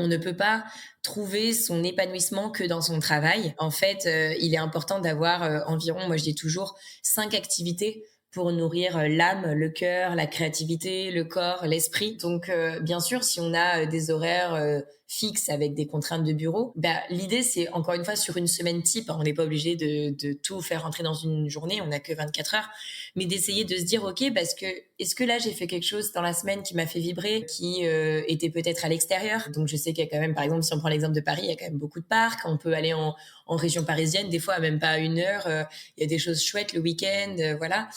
On ne peut pas trouver son épanouissement que dans son travail. En fait, il est important d'avoir environ, moi je dis toujours, 5 activités pour nourrir l'âme, le cœur, la créativité, le corps, l'esprit. Donc, bien sûr, si on a des horaires fixes avec des contraintes de bureau, bah, l'idée, c'est encore une fois sur une semaine type. On n'est pas obligé de tout faire rentrer dans une journée, on n'a que 24 heures. Mais d'essayer de se dire, OK, parce que est-ce que là, j'ai fait quelque chose dans la semaine qui m'a fait vibrer, qui était peut-être à l'extérieur. Donc, je sais qu'il y a quand même, par exemple, si on prend l'exemple de Paris, il y a quand même beaucoup de parcs. On peut aller en région parisienne, des fois, même pas à 1 heure. Il y a des choses chouettes le week-end, voilà.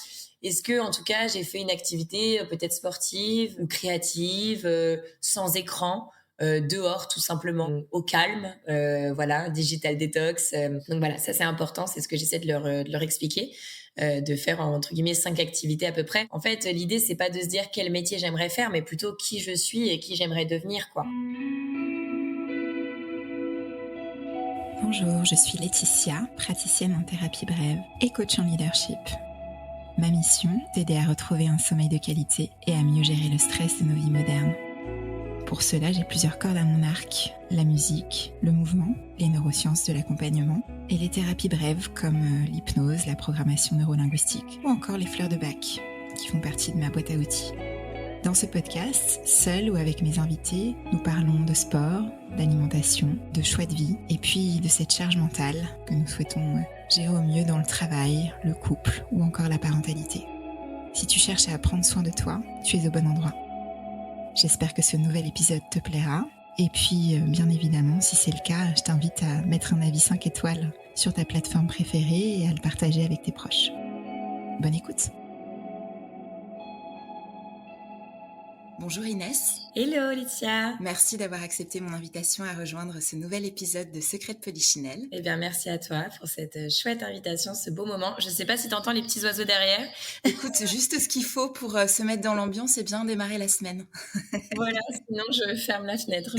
Est-ce que, en tout cas, j'ai fait une activité peut-être sportive ou créative, sans écran, dehors tout simplement, au calme, voilà, digital detox. Donc voilà, ça c'est important, c'est ce que j'essaie de leur expliquer, de faire entre guillemets 5 activités à peu près. En fait, l'idée c'est pas de se dire quel métier j'aimerais faire, mais plutôt qui je suis et qui j'aimerais devenir, quoi. Bonjour, je suis Laetitia, praticienne en thérapie brève et coach en leadership. Ma mission, t'aider à retrouver un sommeil de qualité et à mieux gérer le stress de nos vies modernes. Pour cela, j'ai plusieurs cordes à mon arc, la musique, le mouvement, les neurosciences de l'accompagnement et les thérapies brèves comme l'hypnose, la programmation neurolinguistique ou encore les fleurs de bac, qui font partie de ma boîte à outils. Dans ce podcast, seul ou avec mes invités, nous parlons de sport, d'alimentation, de choix de vie et puis de cette charge mentale que nous souhaitons gérer au mieux dans le travail, le couple ou encore la parentalité. Si tu cherches à prendre soin de toi, tu es au bon endroit. J'espère que ce nouvel épisode te plaira. Et puis, bien évidemment, si c'est le cas, je t'invite à mettre un avis 5 étoiles sur ta plateforme préférée et à le partager avec tes proches. Bonne écoute! Bonjour Inès. Hello Laetitia. Merci d'avoir accepté mon invitation à rejoindre ce nouvel épisode de Secrets de Polichinelle. Eh bien, merci à toi pour cette chouette invitation, ce beau moment. Je sais pas si t'entends les petits oiseaux derrière. Écoute, juste ce qu'il faut pour se mettre dans l'ambiance et bien démarrer la semaine. Voilà, sinon je ferme la fenêtre.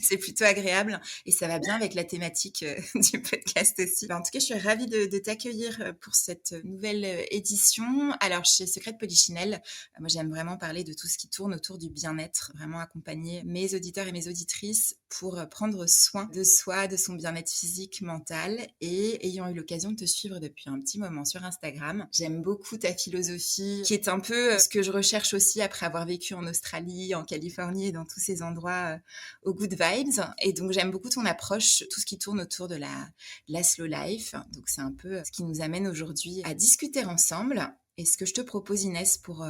C'est plutôt agréable et ça va bien avec la thématique du podcast aussi. En tout cas, je suis ravie de t'accueillir pour cette nouvelle édition. Alors, chez Secrets de Polichinelle, moi j'aime vraiment parler de tout ce qui tourne autour du bien-être, vraiment accompagner mes auditeurs et mes auditrices pour prendre soin de soi, de son bien-être physique, mental. Et ayant eu l'occasion de te suivre depuis un petit moment sur Instagram, j'aime beaucoup ta philosophie qui est un peu ce que je recherche aussi après avoir vécu en Australie, en Californie et dans tous ces endroits aux good vibes. Et donc, j'aime beaucoup ton approche, tout ce qui tourne autour de la slow life. Donc, c'est un peu ce qui nous amène aujourd'hui à discuter ensemble. Et ce que je te propose, Inès, pour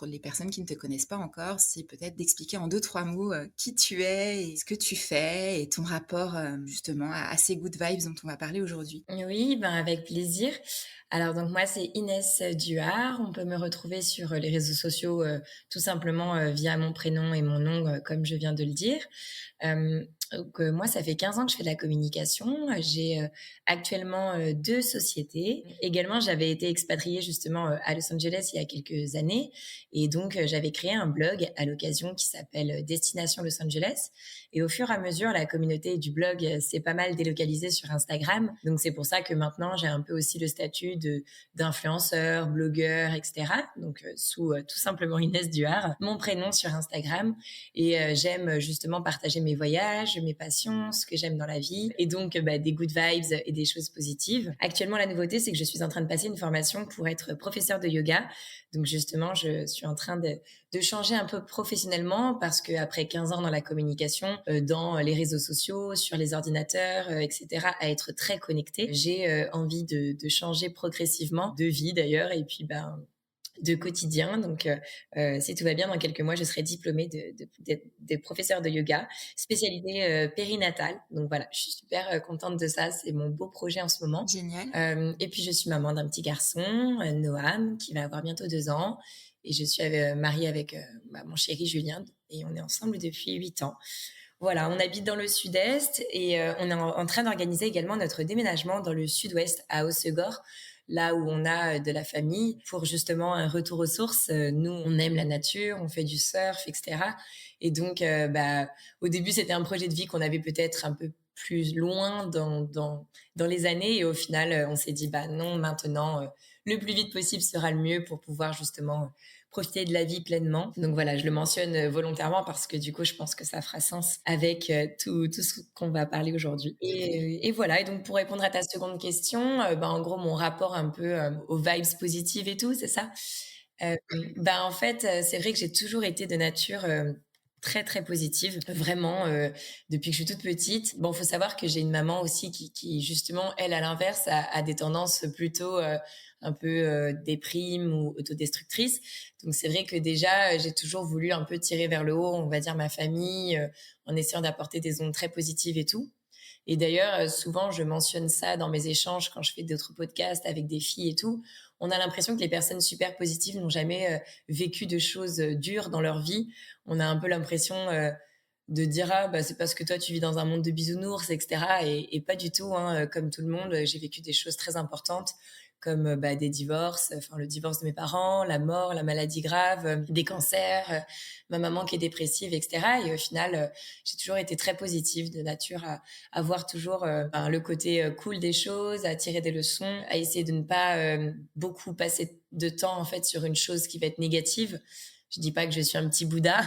les personnes qui ne te connaissent pas encore, c'est peut-être d'expliquer en 2-3 mots qui tu es et ce que tu fais et ton rapport justement à ces good vibes dont on va parler aujourd'hui. Oui, ben avec plaisir. Alors donc moi c'est Inès Duhard. On peut me retrouver sur les réseaux sociaux tout simplement via mon prénom et mon nom comme je viens de le dire. Donc, moi, ça fait 15 ans que je fais de la communication. J'ai actuellement 2 sociétés. Également, j'avais été expatriée justement à Los Angeles il y a quelques années. Et donc, j'avais créé un blog à l'occasion qui s'appelle Destination Los Angeles. Et au fur et à mesure, la communauté du blog s'est pas mal délocalisée sur Instagram. Donc, c'est pour ça que maintenant, j'ai un peu aussi le statut d'influenceur, blogueur, etc. Donc, sous tout simplement Inès Duhard, mon prénom sur Instagram. Et j'aime justement partager mes voyages, mes passions, ce que j'aime dans la vie et donc des good vibes et des choses positives. Actuellement, la nouveauté, c'est que je suis en train de passer une formation pour être professeure de yoga. Donc justement, je suis en train de changer un peu professionnellement parce qu'après 15 ans dans la communication, dans les réseaux sociaux, sur les ordinateurs, etc., à être très connectée, j'ai envie de changer progressivement de vie d'ailleurs et puis de quotidien. Donc, si tout va bien, dans quelques mois, je serai diplômée de professeur de yoga, spécialité périnatale. Donc voilà, je suis super contente de ça. C'est mon beau projet en ce moment. Génial. Et puis, je suis maman d'un petit garçon, Noam, qui va avoir bientôt 2 ans. Et je suis mariée avec mon chéri Julien. Et on est ensemble depuis 8 ans. Voilà, on habite dans le sud-est et on est en train d'organiser également notre déménagement dans le sud-ouest, à Hossegor, là où on a de la famille, pour justement un retour aux sources. Nous, on aime la nature, on fait du surf, etc. Et donc, au début, c'était un projet de vie qu'on avait peut-être un peu plus loin dans les années. Et au final, on s'est dit, non, maintenant, le plus vite possible sera le mieux pour pouvoir justement profiter de la vie pleinement. Donc voilà, je le mentionne volontairement parce que du coup, je pense que ça fera sens avec tout ce qu'on va parler aujourd'hui. Et voilà, et donc pour répondre à ta seconde question, en gros, mon rapport un peu aux vibes positives et tout, c'est ça? En fait, c'est vrai que j'ai toujours été de nature très, très positive, vraiment, depuis que je suis toute petite. Bon, faut savoir que j'ai une maman aussi qui justement, elle, à l'inverse, a des tendances plutôt un peu déprime ou autodestructrices. Donc c'est vrai que déjà, j'ai toujours voulu un peu tirer vers le haut, on va dire, ma famille, en essayant d'apporter des ondes très positives et tout. Et d'ailleurs, souvent, je mentionne ça dans mes échanges quand je fais d'autres podcasts avec des filles et tout. On a l'impression que les personnes super positives n'ont jamais vécu de choses dures dans leur vie. On a un peu l'impression de dire ah bah c'est parce que toi tu vis dans un monde de bisounours, etc. Et pas du tout, hein. Comme tout le monde, j'ai vécu des choses très importantes comme des divorces, enfin le divorce de mes parents, la mort, la maladie grave, des cancers, ma maman qui est dépressive, etc. Et au final, j'ai toujours été très positive de nature à voir toujours le côté cool des choses, à tirer des leçons, à essayer de ne pas beaucoup passer de temps en fait sur une chose qui va être négative. Je dis pas que je suis un petit Bouddha.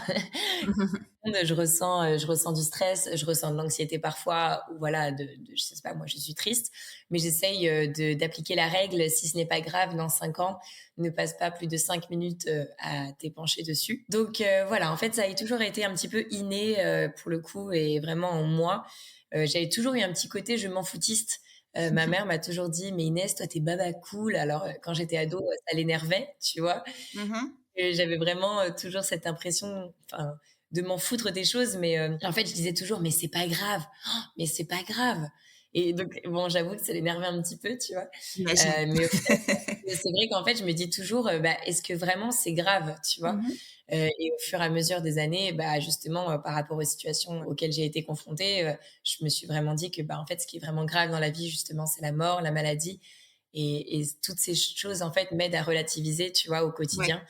Je ressens du stress, je ressens de l'anxiété parfois, ou voilà, je sais pas, moi, je suis triste, mais j'essaye d'appliquer la règle. Si ce n'est pas grave, dans 5 ans, ne passe pas plus de 5 minutes à t'épancher dessus. Donc voilà, en fait, ça a toujours été un petit peu inné pour le coup et vraiment en moi. J'avais toujours eu un petit côté je m'en foutiste. Ma mère m'a toujours dit, mais Inès, toi, t'es baba cool. Alors, quand j'étais ado, ça l'énervait, tu vois. Mhm. Et j'avais vraiment toujours cette impression, enfin, de m'en foutre des choses, mais en fait, je disais toujours, mais c'est pas grave, oh, mais c'est pas grave. Et donc, bon, j'avoue que ça l'énervait un petit peu, tu vois. J'imagine. Mais au final, c'est vrai qu'en fait, je me dis toujours, est-ce que vraiment c'est grave, tu vois. Mhm. Et au fur et à mesure des années, justement, par rapport aux situations auxquelles j'ai été confrontée, je me suis vraiment dit que, en fait, ce qui est vraiment grave dans la vie, justement, c'est la mort, la maladie. Et toutes ces choses, en fait, m'aident à relativiser, tu vois, au Ouais. quotidien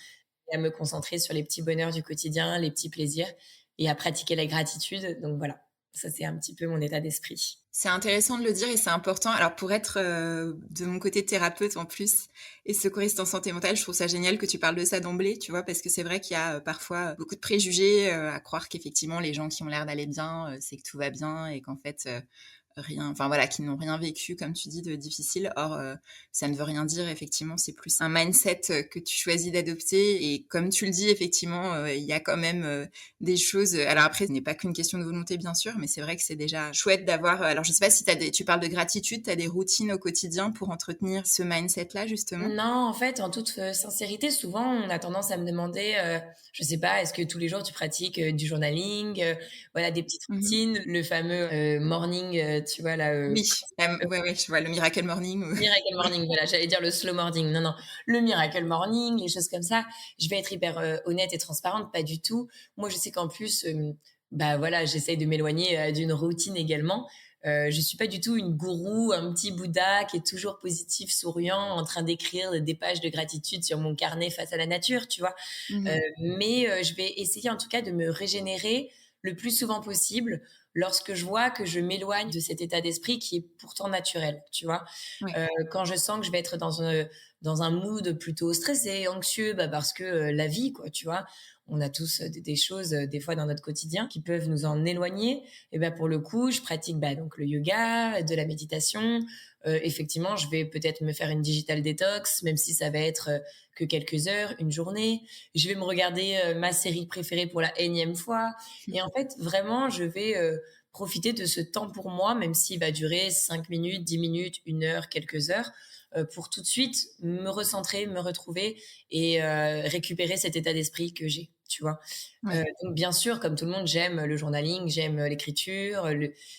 et à me concentrer sur les petits bonheurs du quotidien, les petits plaisirs et à pratiquer la gratitude. Donc voilà, ça c'est un petit peu mon état d'esprit. C'est intéressant de le dire et c'est important. Alors pour être de mon côté thérapeute en plus et secouriste en santé mentale, je trouve ça génial que tu parles de ça d'emblée, tu vois, parce que c'est vrai qu'il y a parfois beaucoup de préjugés à croire qu'effectivement les gens qui ont l'air d'aller bien, c'est que tout va bien et qu'en fait rien, enfin voilà, qui n'ont rien vécu, comme tu dis, de difficile. Or, ça ne veut rien dire, effectivement, c'est plus un mindset que tu choisis d'adopter. Et comme tu le dis, effectivement, il y a quand même des choses. Alors après, ce n'est pas qu'une question de volonté, bien sûr, mais c'est vrai que c'est déjà chouette d'avoir. Alors, je sais pas si tu parles de gratitude, tu as des routines au quotidien pour entretenir ce mindset-là, justement. Non, en fait, en toute sincérité, souvent, on a tendance à me demander, je sais pas, est-ce que tous les jours tu pratiques du journaling, voilà, des petites Mhm. routines, le fameux morning, tu vois là, Oui, ouais, ouais, je vois le Miracle Morning. Miracle Morning, voilà, j'allais dire le slow morning. Non, non, le Miracle Morning, les choses comme ça. Je vais être hyper honnête et transparente, pas du tout. Moi, je sais qu'en plus, voilà, j'essaye de m'éloigner d'une routine également. Je suis pas du tout une gourou, un petit Bouddha qui est toujours positif, souriant, en train d'écrire des pages de gratitude sur mon carnet face à la nature, tu vois. Mhm. Mais je vais essayer en tout cas de me régénérer le plus souvent possible lorsque je vois que je m'éloigne de cet état d'esprit qui est pourtant naturel, tu vois. Ouais. Quand je sens que je vais être dans un mood plutôt stressé, anxieux, parce que la vie, quoi, tu vois. On a tous des choses, des fois dans notre quotidien, qui peuvent nous en éloigner. Et pour le coup, je pratique donc le yoga, de la méditation. Effectivement, je vais peut-être me faire une digital détox, même si ça va être que quelques heures, une journée. Je vais me regarder ma série préférée pour la énième fois. Et en fait, vraiment, je vais profiter de ce temps pour moi, même s'il va durer 5 minutes, 10 minutes, 1 heure, quelques heures, pour tout de suite me recentrer, me retrouver et récupérer cet état d'esprit que j'ai, tu vois. Ouais. Donc bien sûr, comme tout le monde, j'aime le journaling, j'aime l'écriture,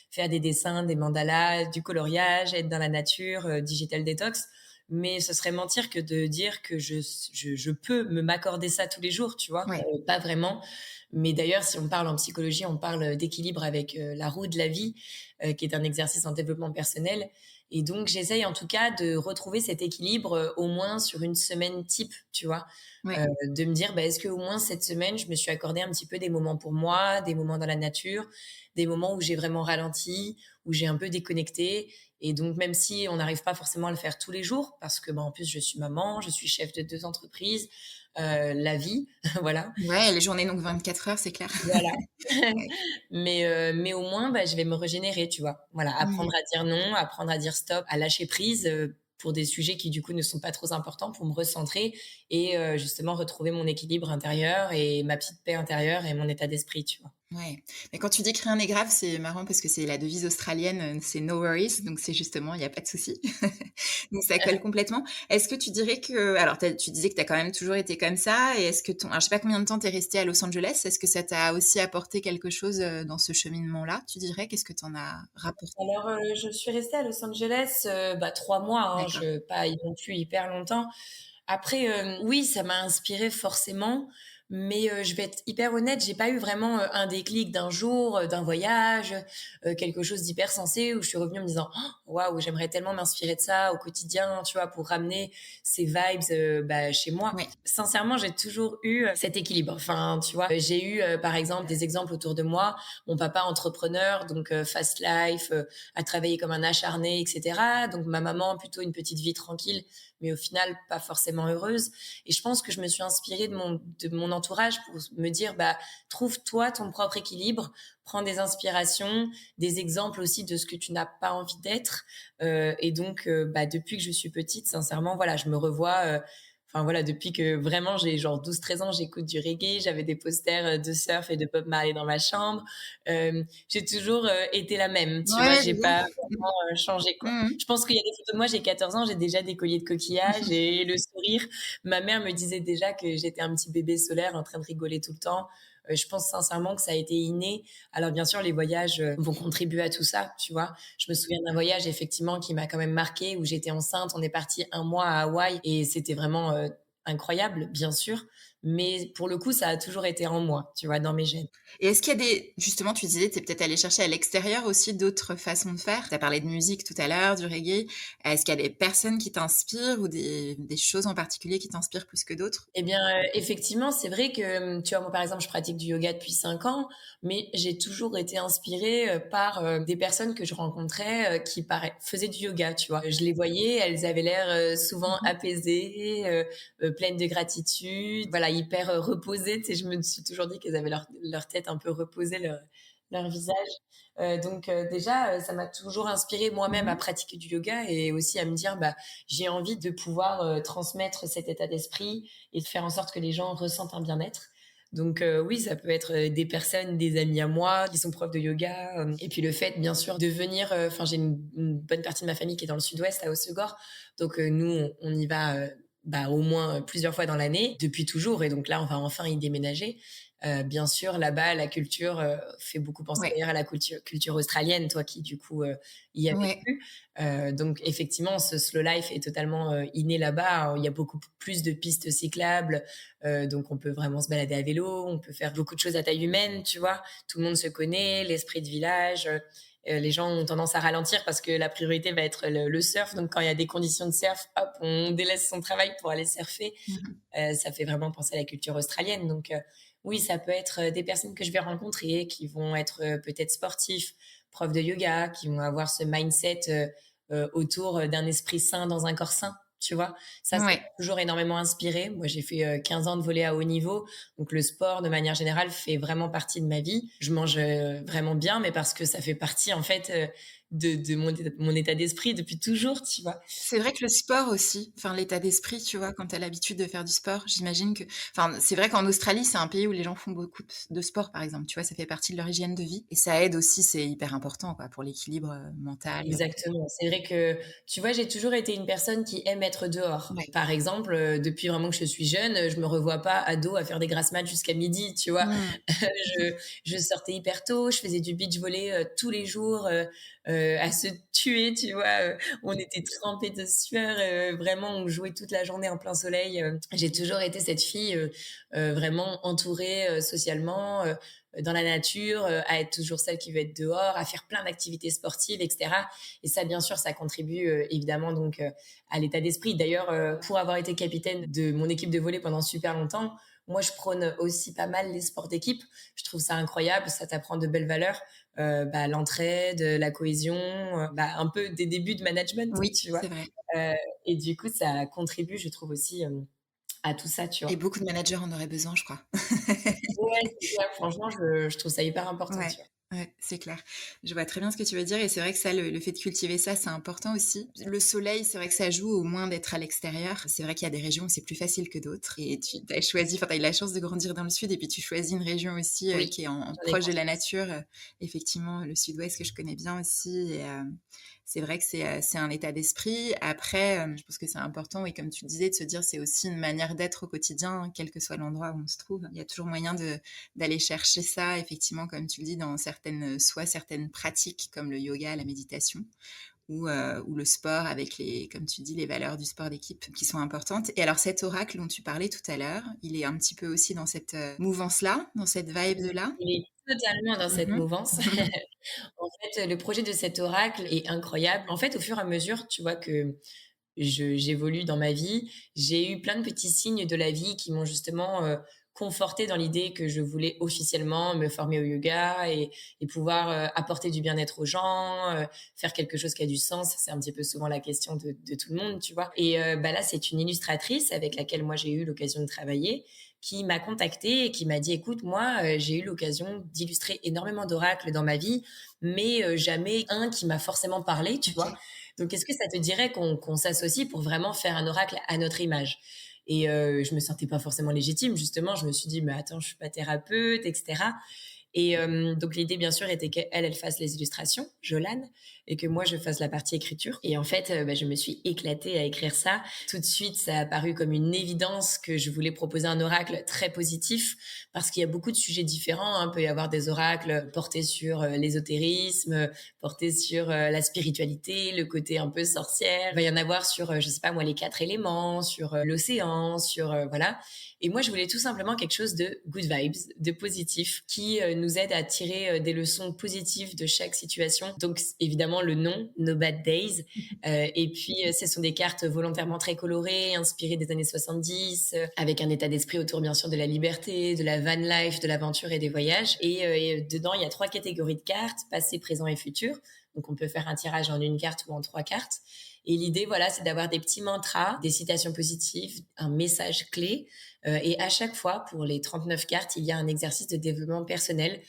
faire des dessins, des mandalas, du coloriage, être dans la nature, digital detox. Mais ce serait mentir que de dire que je peux m'accorder ça tous les jours, tu vois. Ouais. Pas vraiment. Mais d'ailleurs, si on parle en psychologie, on parle d'équilibre avec la roue de la vie, qui est un exercice en développement personnel. Et donc, j'essaye en tout cas de retrouver cet équilibre au moins sur une semaine type, tu vois. Ouais. De me dire, est-ce que au moins cette semaine, je me suis accordé un petit peu des moments pour moi, des moments dans la nature, des moments où j'ai vraiment ralenti, où j'ai un peu déconnecté. Et donc, même si on n'arrive pas forcément à le faire tous les jours, parce que en plus, je suis maman, je suis chef de 2 entreprises, la vie, voilà. Ouais, les journées donc 24 heures, c'est clair. Voilà. Ouais. Mais au moins, je vais me régénérer, tu vois? Voilà, apprendre Mmh. à dire non, apprendre à dire stop, à lâcher prise, pour des sujets qui, du coup, ne sont pas trop importants, pour me recentrer et justement retrouver mon équilibre intérieur et ma petite paix intérieure et mon état d'esprit, tu vois? Ouais, mais quand tu dis que rien n'est grave, c'est marrant parce que c'est la devise australienne, c'est «No worries», donc c'est justement, il y a pas de souci. Donc ça colle complètement. Est-ce que tu dirais que alors tu disais que tu as quand même toujours été comme ça et est-ce que ton alors je sais pas combien de temps tu es restée à Los Angeles, est-ce que ça t'a aussi apporté quelque chose, dans ce cheminement-là, tu dirais? Qu'est-ce que tu en as rapporté? Alors, je suis restée à Los Angeles, 3 mois, hein, D'accord. je pas non plus hyper longtemps. Après, oui, ça m'a inspirée forcément, mais je vais être hyper honnête, j'ai pas eu vraiment, un déclic d'un jour, d'un voyage, quelque chose d'hyper sensé où je suis revenue en me disant: «Oh, waouh, j'aimerais tellement m'inspirer de ça au quotidien», tu vois? Pour ramener ces vibes, chez moi. Ouais. Sincèrement, j'ai toujours eu, cet équilibre. Enfin, tu vois? J'ai eu, par exemple, des exemples autour de moi. Mon papa entrepreneur, donc fast life, à travailler comme un acharné et cetera. Donc ma maman, plutôt une petite vie tranquille, mais au final pas forcément heureuse. Et je pense que je me suis inspirée de mon entourage pour me dire, trouve-toi ton propre équilibre, prends des inspirations, des exemples aussi de ce que tu n'as pas envie d'être. Et donc, depuis que je suis petite, sincèrement, voilà, je me revois. Enfin voilà, depuis que vraiment j'ai genre 12-13 ans, j'écoute du reggae, j'avais des posters de surf et de Bob Marley dans ma chambre. J'ai toujours été la même, tu vois, Ouais, je j'ai vois. pas vraiment changé quoi. Mmh mh. Je pense qu'il y a des photos de moi, j'ai 14 ans, j'ai déjà des colliers de coquillages et le sourire. Ma mère me disait déjà que j'étais un petit bébé solaire en train de rigoler tout le temps. Je pense sincèrement que ça a été inné. Alors bien sûr, les voyages vont contribuer à tout ça, tu vois. Je me souviens d'un voyage effectivement qui m'a quand même marqué où j'étais enceinte. On est parti un mois à Hawaï et c'était vraiment incroyable, bien sûr. Mais pour le coup, ça a toujours été en moi, tu vois, dans mes gènes. Et est-ce qu'il y a des justement, tu disais, tu es peut-être allé chercher à l'extérieur aussi d'autres façons de faire? Tu as parlé de musique tout à l'heure, du reggae. Est-ce qu'il y a des personnes qui t'inspirent ou des choses en particulier qui t'inspirent plus que d'autres? Eh bien, effectivement, c'est vrai que, tu vois, moi, par exemple, je pratique du yoga depuis 5 ans, mais j'ai toujours été inspirée, par, des personnes que je rencontrais, qui faisaient du yoga, tu vois? Je les voyais, elles avaient l'air, souvent Mmh. apaisées, pleines de gratitude, voilà, hyper, reposées, tu sais? Je me suis toujours dit qu'elles avaient leur tête un peu reposée, leur visage. Donc déjà, ça m'a toujours inspirée moi-même à Mmh. pratiquer du yoga et aussi à me dire: j'ai envie de pouvoir, transmettre cet état d'esprit et de faire en sorte que les gens ressentent un bien-être. Donc oui, ça peut être, des personnes, des amis à moi qui sont profs de yoga, et puis le fait bien sûr de venir, enfin j'ai une bonne partie de ma famille qui est dans le sud-ouest, à Hossegor. Donc nous, on y va, au moins, plusieurs fois dans l'année, depuis toujours et donc là, on va enfin y déménager. Bien sûr, là-bas, la culture, fait beaucoup penser Ouais, d'ailleurs à la culture australienne, toi qui du coup, y as ouais, vécu. Donc effectivement, ce slow life est totalement, inné là-bas. Il y a beaucoup plus de pistes cyclables, donc on peut vraiment se balader à vélo, on peut faire beaucoup de choses à taille humaine, tu vois? Tout le monde se connaît, l'esprit de village, les gens ont tendance à ralentir parce que la priorité va être le surf. Donc quand il y a des conditions de surf, hop, on délaisse son travail pour aller surfer. mmh, Ça fait vraiment penser à la culture australienne. Donc, oui, ça peut être des personnes que je vais rencontrer qui vont être peut-être sportifs, profs de yoga, qui vont avoir ce mindset autour d'un esprit sain dans un corps sain. Tu vois, ça m'a ouais. toujours énormément inspiré. Moi, j'ai fait 15 ans de volley à haut niveau. Donc, le sport, de manière générale, fait vraiment partie de ma vie. Je mange vraiment bien, mais parce que ça fait partie, en fait, de mon état d'esprit depuis toujours, tu vois. C'est vrai que le sport aussi, enfin l'état d'esprit, tu vois, quand tu as l'habitude de faire du sport, j'imagine que enfin, c'est vrai qu'en Australie, c'est un pays où les gens font beaucoup de sport, par exemple, tu vois? Ça fait partie de leur hygiène de vie et ça aide aussi, c'est hyper important, quoi, pour l'équilibre, mental. Exactement. C'est vrai que, tu vois, j'ai toujours été une personne qui aime être dehors. Ouais. Par exemple, depuis vraiment que je suis jeune, je me revois pas ado à faire des grasses mat jusqu'à midi, tu vois? Mmh. Je je sortais hyper tôt, je faisais du beach volley, tous les jours, à se tuer, tu vois? On était trempés de sueur, vraiment, on jouait toute la journée en plein soleil. J'ai toujours été cette fille, vraiment entourée, socialement, dans la nature, à être toujours celle qui veut être dehors, à faire plein d'activités sportives, etc. Et ça, bien sûr, ça contribue évidemment donc à l'état d'esprit. D'ailleurs, pour avoir été capitaine de mon équipe de volley pendant super longtemps, moi, je prône aussi pas mal les sports d'équipe. Je trouve ça incroyable, ça t'apprend de belles valeurs. l'entraide, la cohésion, un peu des débuts de management, Oui, tu vois? c'est vrai. Heu et du coup, ça contribue, je trouve aussi, à tout ça, tu Et vois? beaucoup de managers en auraient besoin, je crois. Ouais, c'est clair. Franchement, je trouve ça hyper important, Ouais, tu vois? ouais, c'est clair. Je vois très bien ce que tu veux dire et c'est vrai que ça, le fait de cultiver ça, c'est important aussi. Le soleil, c'est vrai que ça joue au moins d'être à l'extérieur. C'est vrai qu'il y a des régions où c'est plus facile que d'autres et tu as choisi, enfin, tu as eu la chance de grandir dans le sud et puis tu choisis une région aussi, Oui, qui est en j'en ai proche de la conscience. nature. Effectivement, le sud-ouest que je connais bien aussi et c'est vrai que c'est un état d'esprit. Après, je pense que c'est important et comme tu le disais, de se dire, c'est aussi une manière d'être au quotidien, quel que soit l'endroit où on se trouve. Il y a toujours moyen d'aller chercher ça, effectivement, comme tu le dis, dans soit certaines pratiques comme le yoga, la méditation, ou le sport avec comme tu dis, les valeurs du sport d'équipe qui sont importantes. Et alors cet oracle dont tu parlais tout à l'heure, il est un petit peu aussi dans cette mouvance-là, dans cette vibe-là. Il est totalement dans cette Mhm. mouvance. En fait, le projet de cet oracle est incroyable. En fait, au fur et à mesure, tu vois, que j'évolue dans ma vie, j'ai eu plein de petits signes de la vie qui m'ont justement, confortée dans l'idée que je voulais officiellement me former au yoga et pouvoir, apporter du bien-être aux gens, faire quelque chose qui a du sens. C'est un petit peu souvent la question de tout le monde, tu vois? Et là, c'est une illustratrice avec laquelle moi j'ai eu l'occasion de travailler, qui m'a contactée et qui m'a dit: «Écoute, moi, j'ai eu l'occasion d'illustrer énormément d'oracles dans ma vie, mais jamais un qui m'a forcément parlé», tu vois? Ok. Donc, est-ce que ça te dirait qu'on s'associe pour vraiment faire un oracle à notre image? Et je me sentais pas forcément légitime, justement. Je me suis dit: «Mais attends, je suis pas thérapeute et cetera». Et donc l'idée, bien sûr, était qu'elle, elle fasse les illustrations, Jolane, et que moi, je fasse la partie écriture. Et en fait, je me suis éclatée à écrire ça. Tout de suite, ça a paru comme une évidence que je voulais proposer un oracle très positif, parce qu'il y a beaucoup de sujets différents, hein. Il peut y avoir des oracles portés sur l'ésotérisme, portés sur la spiritualité, le côté un peu sorcière. Il va y en avoir sur, je sais pas moi, les 4 éléments, sur l'océan, sur voilà. Et moi, je voulais tout simplement quelque chose de good vibes, de positif, qui nous aide à tirer des leçons positives de chaque situation. Donc, évidemment, le nom, No Bad Days. Et puis, ce sont des cartes volontairement très colorées, inspirées des années 70, avec un état d'esprit autour, bien sûr, de la liberté, de la van life, de l'aventure et des voyages. Et dedans, il y a 3 catégories de cartes, passé, présent et futur. Donc, on peut faire un tirage en une carte ou en 3 cartes. Et l'idée, voilà, c'est d'avoir des petits mantras, des citations positives, un message clé. Et à chaque fois, pour les 39 cartes, il y a un exercice de développement personnel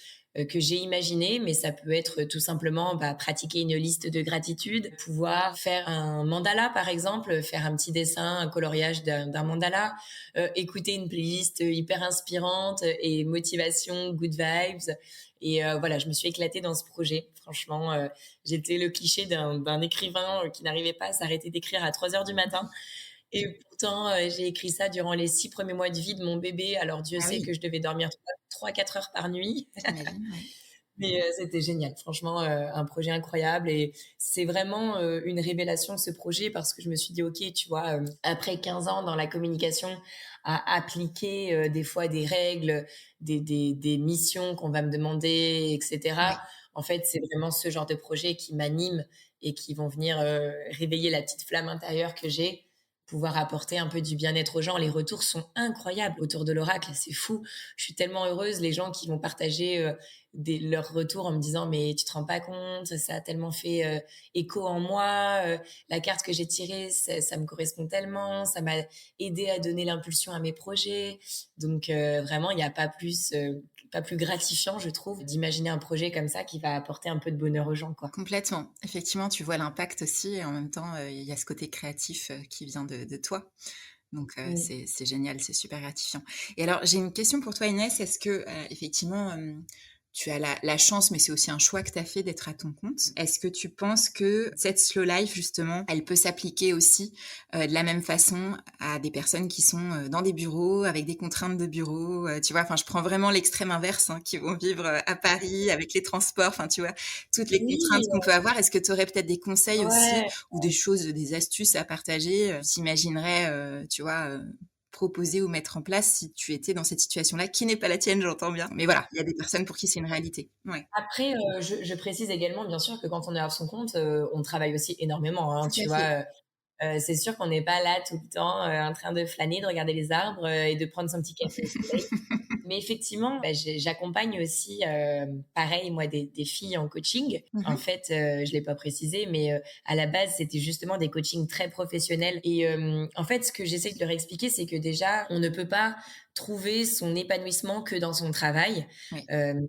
que j'ai imaginé, mais ça peut être tout simplement pratiquer une liste de gratitude, pouvoir faire un mandala par exemple, faire un petit dessin, un coloriage d'un mandala, écouter une playlist hyper inspirante et motivation, good vibes. Et voilà, je me suis éclatée dans ce projet. Franchement, j'étais le cliché d'un écrivain qui n'arrivait pas à s'arrêter d'écrire à 3 heures du matin. Et pourtant, j'ai écrit ça durant les 6 premiers mois de vie de mon bébé. Alors Dieu Ah sait que oui, je devais dormir 3-4 heures par nuit. j'imagine, ouais. Mais c'était génial. Franchement, un projet incroyable et c'est vraiment, une révélation ce projet parce que je me suis dit: «OK, tu vois, après 15 ans dans la communication, à appliquer, des fois des règles, des missions qu'on va me demander et cetera». Ouais. En fait, c'est vraiment ce genre de projet qui m'anime et qui vont venir, réveiller la petite flamme intérieure que j'ai, pouvoir apporter un peu du bien-être aux gens. Les retours sont incroyables autour de l'oracle, c'est fou. Je suis tellement heureuse, les gens qui vont partager, leurs retours en me disant mais tu te rends pas compte, ça a tellement fait écho en moi, la carte que j'ai tirée, ça me correspond tellement, ça m'a aidé à donner l'impulsion à mes projets. Donc vraiment, il n'y a pas plus gratifiant, je trouve, d'imaginer un projet comme ça qui va apporter un peu de bonheur aux gens, quoi. Complètement. Effectivement, tu vois l'impact aussi et en même temps, il y a ce côté créatif, qui vient de toi. Donc Mm. c'est génial, c'est super gratifiant. Et alors j'ai une question pour toi Inès, est-ce que, effectivement, tu as la chance, mais c'est aussi un choix que tu as fait d'être à ton compte. Est-ce que tu penses que cette slow life justement, elle peut s'appliquer aussi, de la même façon à des personnes qui sont, dans des bureaux, avec des contraintes de bureau, tu vois? Enfin, je prends vraiment l'extrême inverse, hein, qui vont vivre, à Paris avec les transports, enfin, tu vois? Toutes les contraintes Oui, qu'on peut avoir. Est-ce que tu aurais peut-être des conseils aussi ouais. ou des choses, des astuces à partager, t'imaginerais, tu vois, proposer ou mettre en place si tu étais dans cette situation-là, qui n'est pas la tienne, j'entends bien. Mais voilà, il y a des personnes pour qui c'est une réalité. Ouais, Après, je précise également, bien sûr, que quand on est à son compte, on travaille aussi énormément, hein, tout tu à fait. vois. C'est sûr qu'on n'est pas là tout le temps en train de flâner, de regarder les arbres et de prendre son petit café au soleil. Mais effectivement, j'accompagne aussi, pareil, moi, des filles en coaching. En Mmh. fait, je l'ai pas précisé, mais à la base, c'était justement des coachings très professionnels. Et en fait, ce que j'essaie de leur expliquer, c'est que déjà, on ne peut pas trouver son épanouissement que dans son travail. Oui.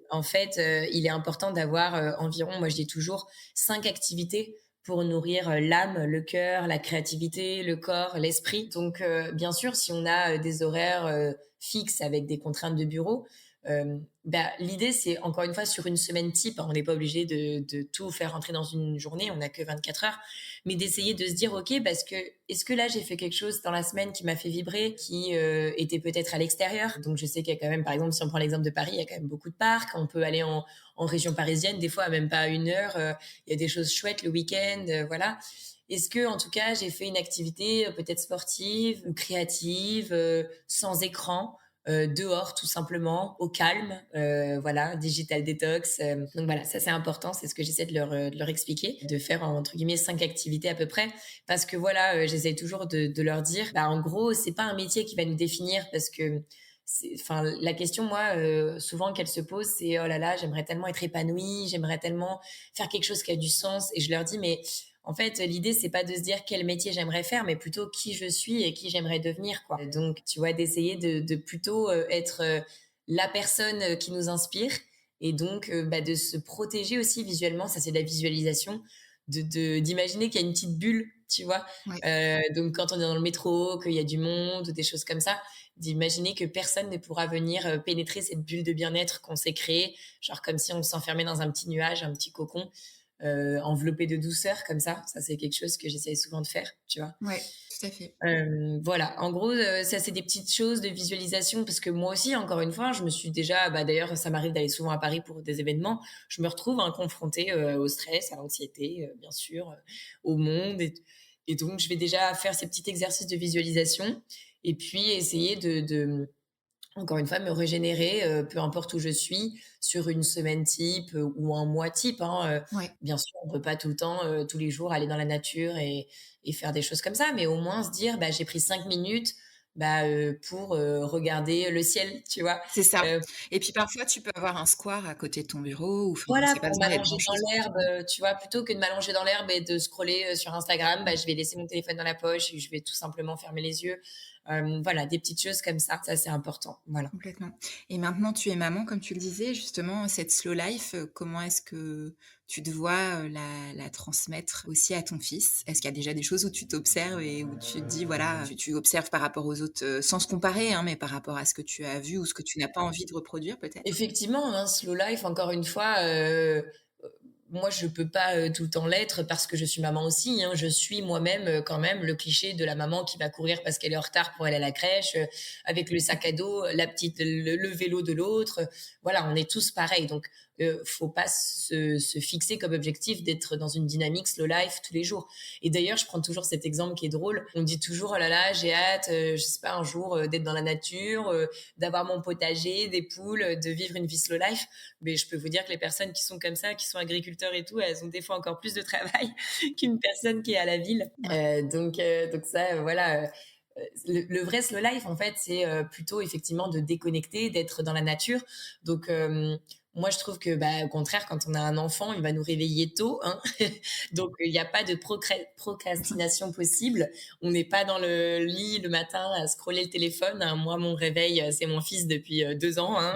En fait, il est important d'avoir environ, moi je dis toujours, 5 activités pour nourrir l'âme, le cœur, la créativité, le corps, l'esprit. Donc, bien sûr, si on a des horaires fixes avec des contraintes de bureau, l'idée, c'est encore une fois sur une semaine type, hein, on n'est pas obligé de tout faire rentrer dans une journée, on n'a que 24 heures, mais d'essayer de se dire, OK, parce que est-ce que là, j'ai fait quelque chose dans la semaine qui m'a fait vibrer, qui était peut-être à l'extérieur. Donc, je sais qu'il y a quand même, par exemple, si on prend l'exemple de Paris, il y a quand même beaucoup de parcs. On peut aller en région parisienne, des fois, même pas à 1 heure. Il y a des choses chouettes le week-end, voilà. Est-ce que, en tout cas, j'ai fait une activité peut-être sportive ou créative, sans écran, dehors tout simplement, au calme, voilà, digital detox. Donc voilà, ça c'est important, c'est ce que j'essaie de leur expliquer, de faire entre guillemets 5 activités à peu près, parce que voilà, j'essaie toujours de leur dire, bah en gros, c'est pas un métier qui va nous définir, parce que enfin la question moi souvent qu'elle se pose, c'est oh là là, j'aimerais tellement être épanouie, j'aimerais tellement faire quelque chose qui a du sens. Et je leur dis, mais en fait, l'idée, c'est pas de se dire quel métier j'aimerais faire, mais plutôt qui je suis et qui j'aimerais devenir, quoi. Donc, tu vois, d'essayer de plutôt être la personne qui nous inspire, et donc de se protéger aussi visuellement. Ça, c'est de la visualisation, d'imaginer qu'il y a une petite bulle, tu vois. Ouais. Donc, quand on est dans le métro, qu'il y a du monde ou des choses comme ça, d'imaginer que personne ne pourra venir pénétrer cette bulle de bien-être qu'on s'est créée, genre comme si on s'enfermait dans un petit nuage, un petit cocon enveloppé de douceur comme ça. Ça, c'est quelque chose que j'essaie souvent de faire, tu vois. Ouais, tout à fait. Voilà, en gros, ça, c'est des petites choses de visualisation, parce que moi aussi, encore une fois, je me suis déjà, d'ailleurs, ça m'arrive d'aller souvent à Paris pour des événements. Je me retrouve hein, confrontée au stress, à l'anxiété, bien sûr, au monde. Et donc, je vais déjà faire ces petits exercices de visualisation, et puis essayer encore une fois, me régénérer, peu importe où je suis, sur une semaine type ou un mois type, hein. Ouais. Bien sûr, on peut pas tout le temps, tous les jours aller dans la nature et faire des choses comme ça, mais au moins se dire: «Bah, j'ai pris 5 minutes, pour, regarder le ciel», tu vois? C'est ça. Heu, Et puis parfois, tu peux avoir un square à côté de ton bureau ou enfin, voilà, c'est pas pour besoin d'être m'allonger dans grand-chose, quoi. l'herbe, tu vois? Plutôt que de m'allonger dans l'herbe et de scroller, sur Instagram, je vais laisser mon téléphone dans la poche et je vais tout simplement fermer les yeux. Voilà, des petites choses comme ça c'est important, voilà. Complètement. Et maintenant, tu es maman, comme tu le disais, justement, cette slow life, comment est-ce que tu te vois, la transmettre aussi à ton fils? Est-ce qu'il y a déjà des choses où tu t'observes et où tu te dis, voilà, tu observes par rapport aux autres, sans se comparer, hein, mais par rapport à ce que tu as vu ou ce que tu n'as pas envie de reproduire peut-être? Effectivement, hein, slow life, encore une fois, moi, je peux pas tout le temps l'être parce que je suis maman aussi, hein. Je suis moi-même quand même le cliché de la maman qui va courir parce qu'elle est en retard pour aller à la crèche, avec le sac à dos, le vélo de l'autre. Voilà, on est tous pareils. Donc, faut pas se fixer comme objectif d'être dans une dynamique slow life tous les jours. Et d'ailleurs, je prends toujours cet exemple qui est drôle. On dit toujours, oh là là, j'ai hâte, je sais pas, un jour d'être dans la nature, d'avoir mon potager, des poules, de vivre une vie slow life. Mais je peux vous dire que les personnes qui sont comme ça, qui sont agriculteurs et tout, elles ont des fois encore plus de travail qu'une personne qui est à la ville. Ouais. Donc ça, voilà. Le vrai slow life, en fait, c'est plutôt effectivement de déconnecter, d'être dans la nature. Donc, moi, je trouve que, au contraire, quand on a un enfant, il va nous réveiller tôt, hein. Donc, il n'y a pas de procrastination possible. On n'est pas dans le lit le matin à scroller le téléphone, hein. Moi, mon réveil, c'est mon fils depuis 2 ans, hein.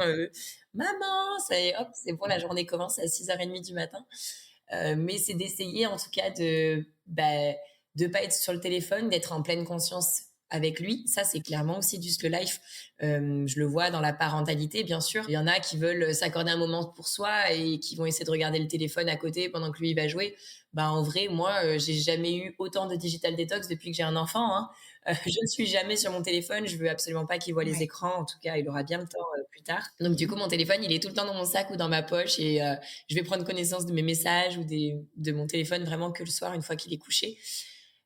Maman, hop, c'est bon, la journée commence à 6h30 du matin. Mais c'est d'essayer, en tout cas, de pas être sur le téléphone, d'être en pleine conscience avec lui. Ça, c'est clairement aussi du slow life. Je le vois dans la parentalité, bien sûr. Il y en a qui veulent s'accorder un moment pour soi et qui vont essayer de regarder le téléphone à côté pendant que lui il va jouer. En vrai, moi, j'ai jamais eu autant de digital detox depuis que j'ai un enfant, hein. Je ne suis jamais sur mon téléphone. Je veux absolument pas qu'il voit les Ouais. écrans. En tout cas, il aura bien le temps plus tard. Donc, du Mmh. coup, mon téléphone, il est tout le temps dans mon sac ou dans ma poche, et je vais prendre connaissance de mes messages ou de mon téléphone vraiment que le soir, une fois qu'il est couché.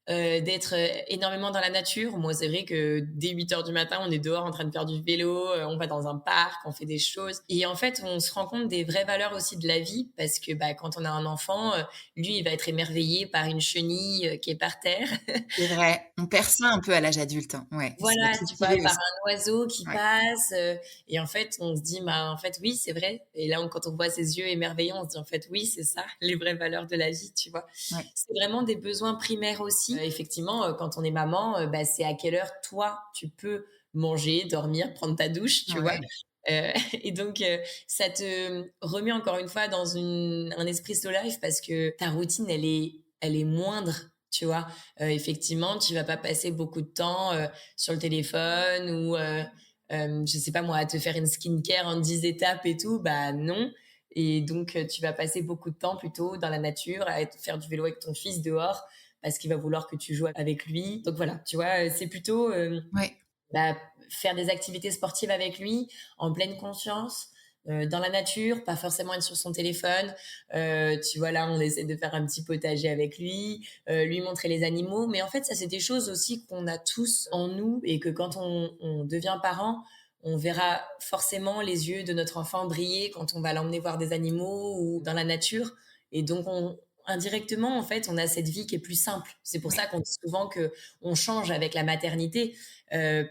d'être, énormément dans la nature. Moi, c'est vrai que dès 8 heures du matin, on est dehors en train de faire du vélo, on va dans un parc, on fait des choses et en fait, on se rend compte des vraies valeurs aussi de la vie parce que, bah, quand on a un enfant, lui, il va être émerveillé par une chenille, qui est par terre. C'est vrai, on perd ça un peu à l'âge adulte, hein. Ouais, c'est à Voilà, tu vois? cultiver Par aussi. un oiseau qui Ouais, passe, et en fait, on se dit: «Bah, en fait, oui, c'est vrai» et là, quand on voit ses yeux émerveillants, on se dit: «En fait, oui, c'est ça, les vraies valeurs de la vie», tu vois? ouais, C'est vraiment des besoins primaires aussi. Effectivement, quand on est maman, bah, c'est à quelle heure, toi, tu peux manger, dormir, prendre ta douche, tu vois? ouais, Et donc ça te remet encore une fois dans un esprit slow life parce que ta routine, elle est moindre, tu vois? Effectivement, tu vas pas passer beaucoup de temps, sur le téléphone ou je sais pas moi, à te faire une skincare en 10 étapes et tout, bah non et donc tu vas passer beaucoup de temps plutôt dans la nature, à faire du vélo avec ton fils dehors parce qu'il va vouloir que tu joues avec lui. Donc voilà, tu vois? C'est plutôt, ouais. bah, faire des activités sportives avec lui en pleine conscience, dans la nature, pas forcément être sur son téléphone. Tu vois, là, on essaie de faire un petit potager avec lui montrer les animaux. Mais en fait, ça, c'est des choses aussi qu'on a tous en nous et que quand on devient parent, on verra forcément les yeux de notre enfant briller quand on va l'emmener voir des animaux ou dans la nature. Et donc, indirectement, en fait, on a cette vie qui est plus simple. C'est pour Ouais. ça qu'on dit souvent que on change avec la maternité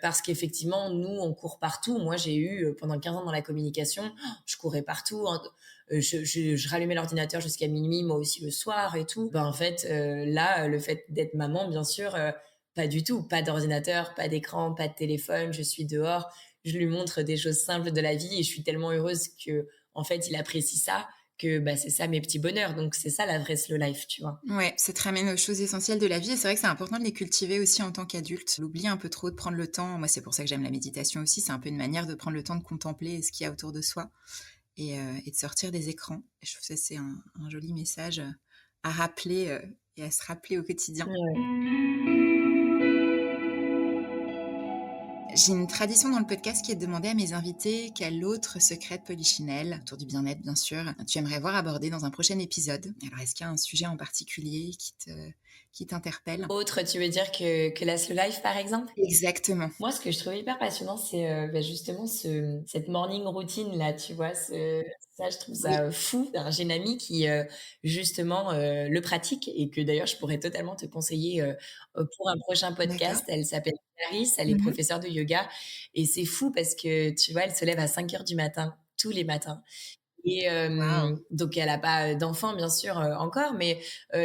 parce qu'effectivement, nous, on court partout. Moi, j'ai eu pendant 15 ans dans la communication, je courais partout. Hein. Je rallumais l'ordinateur jusqu'à minuit, moi aussi le soir et tout. Ben, en fait, là, le fait d'être maman, bien sûr, pas du tout. Pas d'ordinateur, pas d'écran, pas de téléphone. Je suis dehors. Je lui montre des choses simples de la vie et je suis tellement heureuse que, en fait, il apprécie ça que bah, c'est ça mes petits bonheurs. Donc, c'est ça la vraie slow life, tu vois. Ouais, ça te ramène aux choses essentielles de la vie et c'est vrai que c'est important de les cultiver aussi en tant qu'adulte. On oublie un peu trop de prendre le temps. Moi, c'est pour ça que j'aime la méditation aussi. C'est un peu une manière de prendre le temps de contempler ce qu'il y a autour de soi et de sortir des écrans. Et je trouve que ça, c'est un joli message à rappeler et à se rappeler au quotidien. Ouais. J'ai une tradition dans le podcast qui est de demander à mes invités quel autre secret de polichinelle, autour du bien-être bien sûr, tu aimerais voir abordé dans un prochain épisode. Alors, est-ce qu'il y a un sujet en particulier qui t'interpelle? Autre, tu veux dire que la slow life, par exemple? Exactement. Moi, ce que je trouve hyper passionnant, c'est, bah, justement cette morning routine là, tu vois? Ça, je trouve Oui, ça, fou. Alors, j'ai une amie qui, justement, le pratique et que d'ailleurs je pourrais totalement te conseiller, pour un prochain d'accord. podcast. Elle s'appelle Clarisse, elle est Mmh. professeure de yoga et c'est fou parce que, tu vois, elle se lève à 5 heures du matin, tous les matins et Waouh! donc elle a pas, d'enfant bien sûr, encore, mais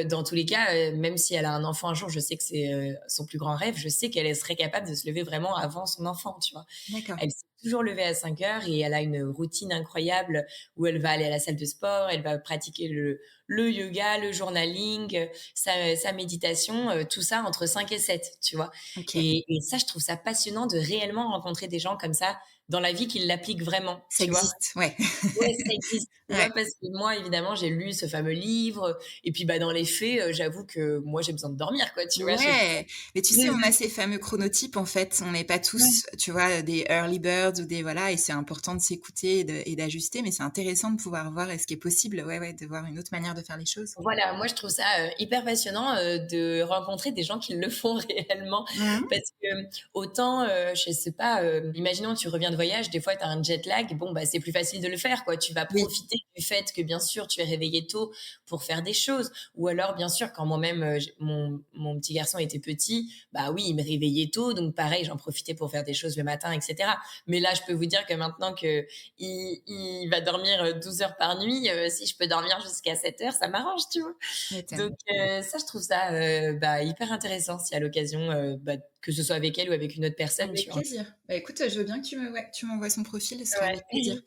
dans tous les cas, même si elle a un enfant un jour, je sais que c'est, son plus grand rêve, je sais qu'elle serait capable de se lever vraiment avant son enfant, tu vois? D'accord. Elle s'est toujours levée à 5 heures et elle a une routine incroyable où elle va aller à la salle de sport, elle va pratiquer le yoga, le journaling, sa méditation, tout ça entre 5 et 7, tu vois? OK. Et ça, je trouve ça passionnant de réellement rencontrer des gens comme ça dans la vie qui l'appliquent vraiment, Ça tu vois? existe, ouais. Ouais, ça existe, tu vois? Ouais. Parce que moi, évidemment, j'ai lu ce fameux livre, et puis, bah, dans les faits, j'avoue que moi, j'ai besoin de dormir, quoi, tu vois? J'ai Ouais, mais tu sais, on a ces fameux chronotypes, en fait. On n'est pas Ouais. tous, tu vois, des early birds ou des voilà et c'est important de s'écouter et d'ajuster, mais c'est intéressant de pouvoir voir ce qui est possible, ouais, ouais, de voir une autre manière de faire les choses. Voilà, moi je trouve ça, hyper passionnant, de rencontrer des gens qui le font réellement Mmh. parce que, autant, je sais pas, imaginons tu reviens de voyage, des fois tu as un jet lag, bon, bah, c'est plus facile de le faire, quoi. Tu vas Oui, profiter du fait que bien sûr tu es réveillé tôt pour faire des choses ou alors bien sûr quand moi-même, mon petit garçon était petit, bah, oui, il me réveillait tôt donc pareil, j'en profitais pour faire des choses le matin et cetera. Mais là, je peux vous dire que maintenant qu'il va dormir, 12 heures par nuit, si je peux dormir jusqu'à 7 heures, ça m'arrange, tu vois? tu m'étonnes. Donc ça, je trouve ça, bah, hyper intéressant si à l'occasion, bah, que ce soit avec elle ou avec une autre personne, tu Avec vois? plaisir. Bah, écoute, je veux bien que tu m'envoies son profil, ce sera Ouais. avec plaisir.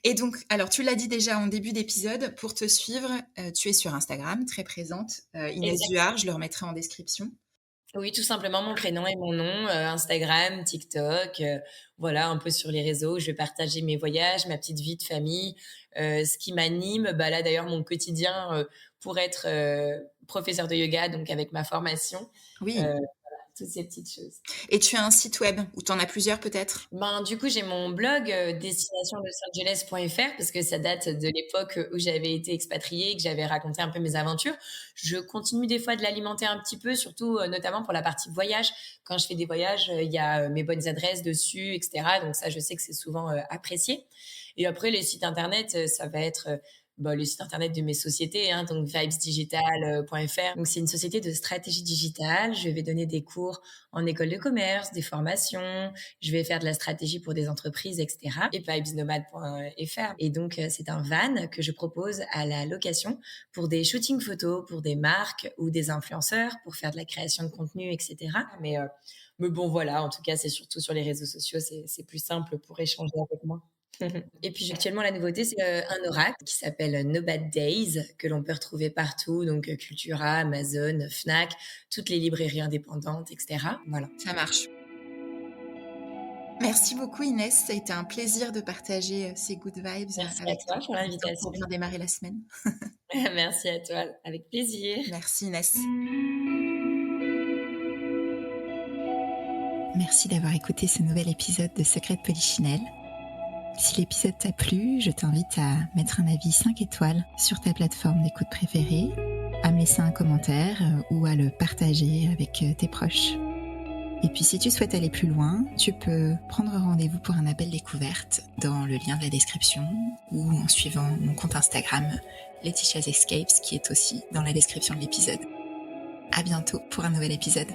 Et donc, alors tu l'as dit déjà en début d'épisode, pour te suivre, tu es sur Instagram, très présente, Inès Exact. Duhard, je le remettrai en description. Oui, tout simplement mon prénom et mon nom, Instagram, TikTok, voilà, un peu sur les réseaux. Je vais partager mes voyages, ma petite vie de famille, ce qui m'anime. Bah, là, d'ailleurs, mon quotidien, pour être, professeure de yoga, donc avec ma formation, Oui. toutes ces petites choses. Et tu as un site web ou tu en as plusieurs peut-être? Du coup, j'ai mon blog destinationlosangeles.fr parce que ça date de l'époque où j'avais été expatriée et que j'avais raconté un peu mes aventures. Je continue des fois de l'alimenter un petit peu, surtout notamment pour la partie voyage. Quand je fais des voyages, il y a mes bonnes adresses dessus, etc. Donc ça, je sais que c'est souvent apprécié. Et après, les sites internet, ça va être le site internet de mes sociétés, hein, donc vibesdigital.fr. Donc c'est une société de stratégie digitale. Je vais donner des cours en école de commerce, des formations. Je vais faire de la stratégie pour des entreprises, etc. Et vibesnomade.fr. Et donc c'est un van que je propose à la location pour des shootings photos, pour des marques ou des influenceurs, pour faire de la création de contenu, etc. Mais bon, voilà, en tout cas, c'est surtout sur les réseaux sociaux, c'est plus simple pour échanger avec moi. Et puis actuellement, la nouveauté, c'est un oracle qui s'appelle No Bad Days, que l'on peut retrouver partout, donc Cultura, Amazon, Fnac, toutes les librairies indépendantes, etc. Voilà. Ça marche. Merci beaucoup Inès, ça a été un plaisir de partager ces good vibes Merci avec à toi toi pour l'invitation. pour bien démarrer la semaine. Merci à toi, avec plaisir. Merci Inès. Merci d'avoir écouté ce nouvel épisode de Secret de Polichinelle. Si l'épisode t'a plu, je t'invite à mettre un avis 5 étoiles sur ta plateforme d'écoute préférée, à me laisser un commentaire ou à le partager avec tes proches. Et puis si tu souhaites aller plus loin, tu peux prendre rendez-vous pour un appel découverte dans le lien de la description ou en suivant mon compte Instagram Laetitia's Escapes qui est aussi dans la description de l'épisode. À bientôt pour un nouvel épisode.